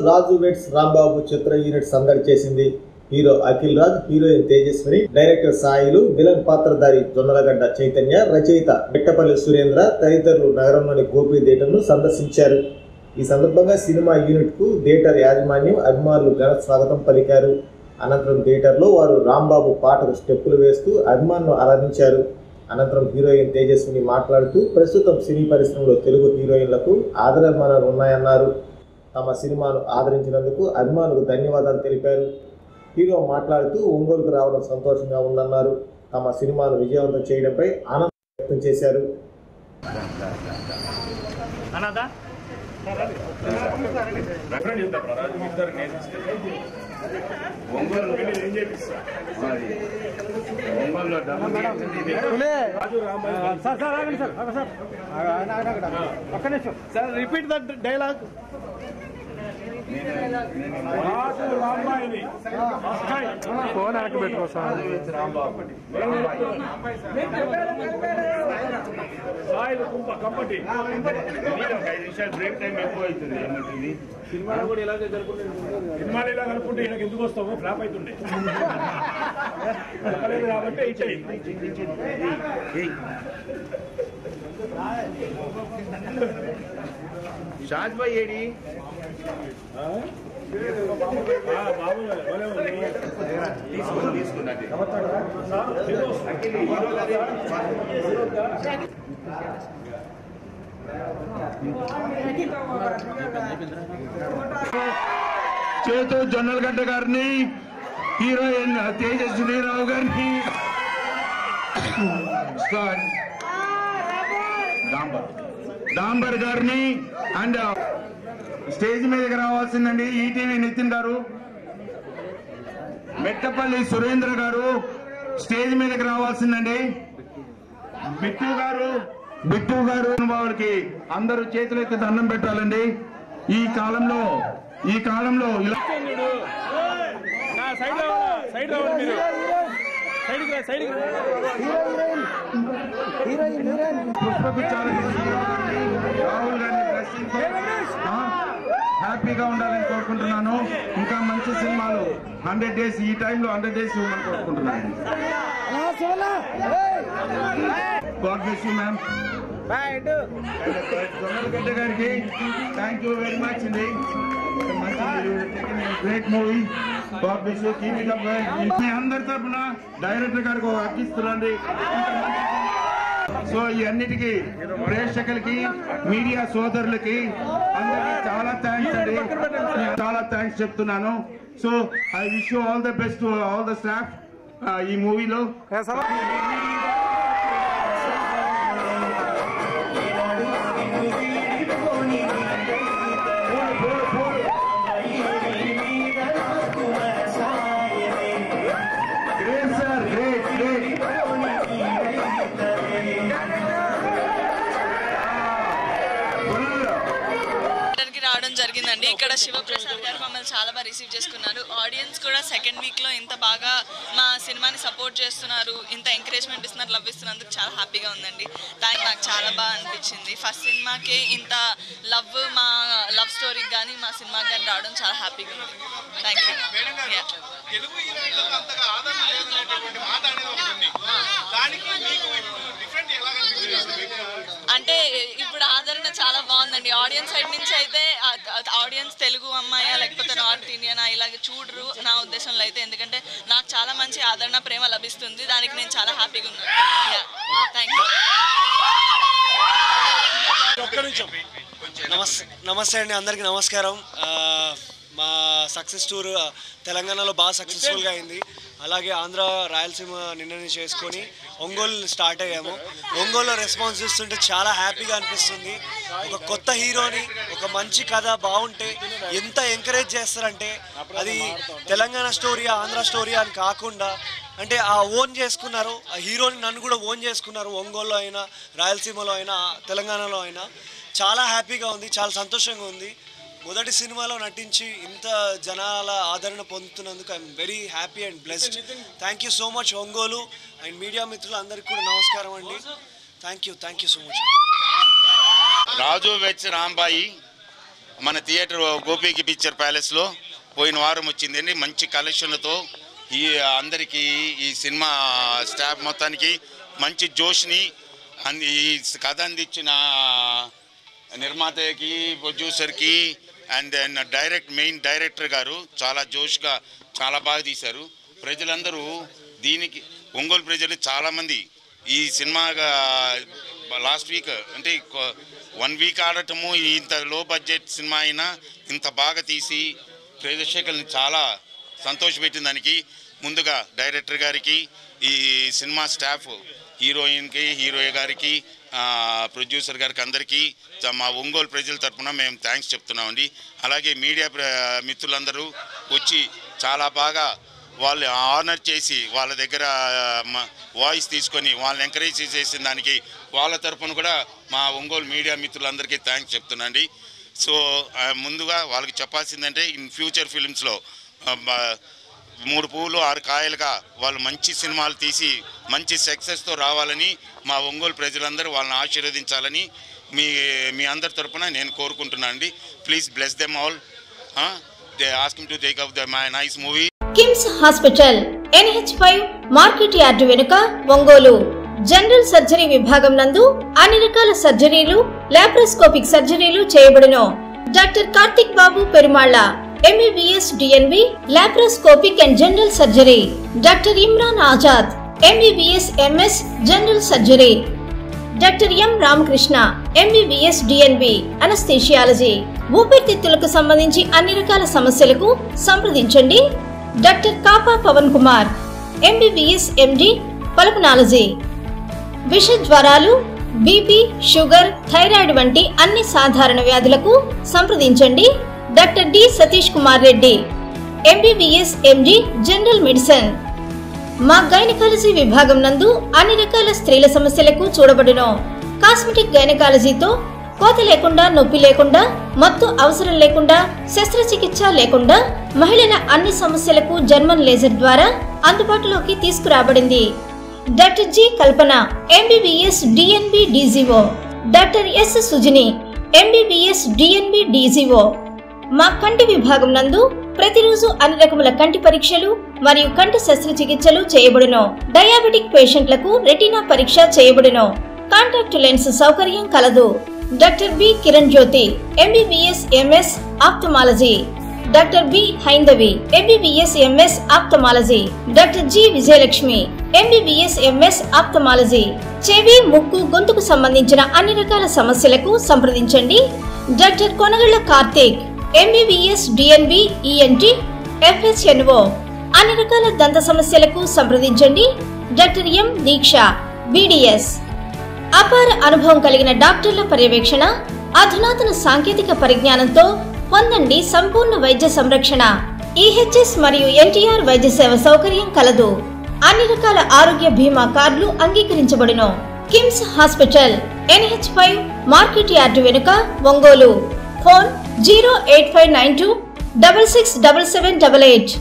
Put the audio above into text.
రాజు weds Rambabu చిత్ర unit సందడి చేసింది. Hero Akhil Raj, heroine Tejaswini, director Sailu, villain పాత్రధారి జొన్నలగడ్డ చైతన్య, రచయిత మిట్టపల్లి సురేంద్ర తదితరులు నగరంలోని గోపి థియేటర్ను సందర్శించారు. ఈ సందర్భంగా సినిమా యూనిట్ కు థియేటర్ యాజమాన్యం, అభిమానులు ఘన స్వాగతం పలికారు. అనంతరం థియేటర్లో వారు రాంబాబు పాటకు స్టెప్పులు వేస్తూ అభిమానులు ఆరాధించారు. అనంతరం హీరోయిన్ తేజస్విని మాట్లాడుతూ ప్రస్తుతం సినీ పరిశ్రమలో తెలుగు హీరోయిన్లకు ఆదరాభిమానాలు ఉన్నాయన్నారు. తమ సినిమాను ఆదరించినందుకు అభిమానులకు ధన్యవాదాలు తెలిపారు. హీరో మాట్లాడుతూ ఒంగోలుకు రావడం సంతోషంగా ఉందన్నారు. తమ సినిమాను విజయవంతం చేయడంపై ఆనందం వ్యక్తం చేశారు. Repeat that dialogue. ఫోన్ వెనక్కి పెట్టుకో సార్. బ్రేక్ టైం ఎక్కువ అవుతుంది. సినిమాలు కూడా ఇలాగే జరుపుకుంటే సినిమాలు ఇలా కలుపుకుంటే ఇలా ఎందుకు వస్తాము, ఫ్లాప్ అవుతుండే కాబట్టి షాజ్ భాయ్ ఏడి తీసుకున్నది చేతు జొన్నలగడ్డ గారిని, హీరోయిన్ తేజస్వినిరావు గారిని, డాంబర్ గారిని అండ్ స్టేజ్ మీదకి రావాల్సిందండి ఈటీవీ నితిన్ గారు, మెట్టపల్లి సురేంద్ర గారు స్టేజ్ మీదకి రావాల్సిందండి, బిట్టు గారు వాళ్ళకి అందరూ చేతులెత్తి దండం పెట్టాలండి. ఈ కాలంలో ఇలా రాహుల్ గారిని హ్యాపీగా ఉండాలని కోరుకుంటున్నాను. ఇంకా మంచి సినిమాలు 100 days ఈ టైంలో 100 days ఇవ్వమని కోరుకుంటున్నాను. God bless you ma'am. Jonnalagadda గారికి థ్యాంక్ యూ వెరీ మచ్ అండి. Great movie. God bless you. Keep it up. మీ అందరి తరఫున డైరెక్టర్ గారికి అర్పిస్తున్నాండి. సో ఈ అన్నిటికీ ప్రేక్షకులకి, మీడియా సోదరులకి అందరికీ చాలా థ్యాంక్స్ అండి. చాలా థ్యాంక్స్ చెప్తున్నాను. So I wish you all the best to all the staff ఈ మూవీలో. జరిగిందండి. ఇక్కడ శివప్రసాద్ గారు మమ్మల్ని చాలా బాగా రిసీవ్ చేసుకున్నారు. ఆడియన్స్ కూడా సెకండ్ వీక్ లో ఇంత బాగా మా సినిమాని సపోర్ట్ చేస్తున్నారు, ఇంత ఎంకరేజ్మెంట్ ఇస్తున్నారు, లవ్ ఇస్తున్నందుకు చాలా హ్యాపీగా ఉందండి. నాకు చాలా బాగా అనిపించింది. ఫస్ట్ సినిమాకే ఇంత లవ్, మా లవ్ స్టోరీకి కానీ మా సినిమాకి కానీ రావడం చాలా హ్యాపీగా ఉంది. Thank you. అంటే ఇప్పుడు ఆదరణ చాలా బాగుందండి. ఆడియన్స్ సైడ్ నుంచి అయితే ఆడియన్స్ తెలుగు అమ్మాయా లేకపోతే నార్త్ ఇండియనా ఇలాగ చూడరు నా ఉద్దేశంలో అయితే. ఎందుకంటే నాకు చాలా మంచి ఆదరణ, ప్రేమ లభిస్తుంది. దానికి నేను చాలా హ్యాపీగా ఉన్నాను. Thank you. నమస్తే అండి, అందరికీ నమస్కారం. మా సక్సెస్ టూర్ తెలంగాణలో బాగా సక్సెస్ఫుల్గా అయింది. అలాగే ఆంధ్ర, రాయలసీమ నిన్నని చేసుకొని ఒంగోలు స్టార్ట్ అయ్యాము. ఒంగోలులో రెస్పాన్స్ చూస్తుంటే చాలా హ్యాపీగా అనిపిస్తుంది. ఒక కొత్త హీరోని, ఒక మంచి కథ బాగుంటే ఎంత ఎంకరేజ్ చేస్తారంటే, అది తెలంగాణ స్టోరీ, ఆంధ్ర స్టోరీ అని కాకుండా అంటే ఆ ఓన్ చేసుకున్నారు. ఆ హీరోని నన్ను కూడా ఓన్ చేసుకున్నారు. ఒంగోలులో అయినా, రాయలసీమలో అయినా, తెలంగాణలో అయినా చాలా హ్యాపీగా ఉంది, చాలా సంతోషంగా ఉంది. మొదటి సినిమాలో నటించి ఇంత జనాల ఆదరణ పొందుతున్నందుకు I'm very happy and blessed. Thank you so much Ongole and media మిత్రులందరికీ కూడా నమస్కారం అండి. Thank you so much. Raju weds Rambai మన థియేటర్ గోపికి పిక్చర్ ప్యాలెస్లో పోయిన వారం వచ్చిందండి. మంచి కలెక్షన్లతో ఈ అందరికీ ఈ సినిమా స్టాఫ్ మొత్తానికి మంచి జోష్ని ఈ కథ అందించిన నిర్మాతకి, ప్రొడ్యూసర్కి అండ్ దెన్ మెయిన్ డైరెక్టర్ గారు చాలా జోష్గా చాలా బాగా తీశారు. ప్రజలందరూ దీనికి ఒంగోలు ప్రజలు చాలామంది ఈ సినిమాగా లాస్ట్ వీక్ అంటే 1 వీక్ ఆడటము, ఇంత లో బడ్జెట్ సినిమా అయినా ఇంత బాగా తీసి ప్రేక్షకులను చాలా సంతోషపెట్టిన దానికి ముందుగా డైరెక్టర్ గారికి, ఈ సినిమా స్టాఫ్, హీరోయిన్కి, హీరో గారికి, ప్రొడ్యూసర్ గారికి అందరికీ మా ఒంగోలు ప్రజల తరఫున మేము థ్యాంక్స్ చెప్తున్నామండి. అలాగే మీడియా మిత్రులందరూ వచ్చి చాలా బాగా వాళ్ళు ఆనర్ చేసి వాళ్ళ దగ్గర వాయిస్ తీసుకొని వాళ్ళని ఎంకరేజ్ చేసిన దానికి వాళ్ళ తరఫున కూడా మా ఒంగోలు మీడియా మిత్రులందరికీ థ్యాంక్స్ చెప్తున్నాండి. సో ముందుగా వాళ్ళకి చెప్పాల్సిందంటే ఇన్ ఫ్యూచర్ ఫిల్మ్స్లో 3 పువ్వులు 6 కాయలుగా వాళ్ళు మంచి సినిమాలు తీసి మంచి సక్సెస్తో రావాలని మా ఒంగోలు ప్రజలందరూ వాళ్ళని ఆశీర్వదించాలని మీ అందరి తరపున నేను కోరుకుంటున్నాను అండి. Please bless them all. They asking to take up the my nice movie. KIMS hospital NH5 market yard వెనుక ఒంగోలు. జనరల్ సర్జరీ విభాగం నందు అన్ని రకాల సర్జరీలు, లాప్రోస్కోపిక్ సర్జరీలు చేయబడును. Doctor Karthik Babu Perumalla MBBS DNB laparoscopic and general surgery. Doctor Imran Azad MBBS MS general surgery. Doctor M Ramakrishna MBBS DNB anaesthesiology. ఊపిరితిత్తులకు సంబంధించి అన్ని రకాల సమస్యలకు సంప్రదించండి. Doctor Kapa Pavan Kumar MBBS MD pulmonology. విష జ్వరాలు, BP, షుగర్, థైరాయిడ్ వంటి అన్ని సాధారణ వ్యాధులకు సంప్రదించండి. Doctor D Satish Kumar Reddy MBBS MD general medicine. మా గైనకాలజీ విభాగం నందు అన్ని రకాల స్త్రీల సమస్యలకు చూడబడును. కాస్మెటిక్ గైనకాలజీతో కోత లేకుండా, నొప్పి లేకుండా, మత్తు అవసరం లేకుండా, శస్త్రచికిత్స లేకుండా మహిళల అన్ని సమస్యలకు జర్మన్ లేజర్ ద్వారా అందుబాటులోకి తీసుకురాబడింది. డాక్టర్ జి కల్పన MBBS DNB DGO. Doctor yes Sujini MBBS DNB DGO. మా కంటి విభాగం నందు ప్రతిరోజు అన్ని రకముల కంటి పరీక్షలు మరియు కంటి శస్త్రచికిత్సలు చేయబడును. డయాబెటిక్ పేషెంట్లకు రెటీనా పరీక్ష చేయబడును. కాంటాక్ట్ లెన్స్ సౌకర్యం కలదు. Doctor B Kiran Jyothi MBBS MS ophthalmology. Doctor B Haindavi MBBS MS ophthalmology. Doctor G Vijayalakshmi MBBS MS ophthalmology. చెవి, ముక్కు, గొంతుకు సంబంధించిన అన్ని రకాల సమస్యలకు సంప్రదించండి. Doctor Konagalla Karthik MBBS DNB ENT FHNO. అన్ని రకాల దంత సమస్యలకు సంప్రదించండి. Doctor M Deeksha BDS. అపార అనుభవం కలిగిన డాక్టర్ల పర్యవేక్షణ, అధునాతన సాంకేతిక పరిజ్ఞానంతో పొందండి సంపూర్ణ వైద్య సంరక్షణ. EHS మరియు NTR వైద్య సేవ సౌకర్యం కలదు. అన్ని రకాల ఆరోగ్య బీమా కార్డులు అంగీకరించబడును. KIMS hospital NH5 market yard వెనుక ఒంగోలు. ఫోన్ 08592 667788.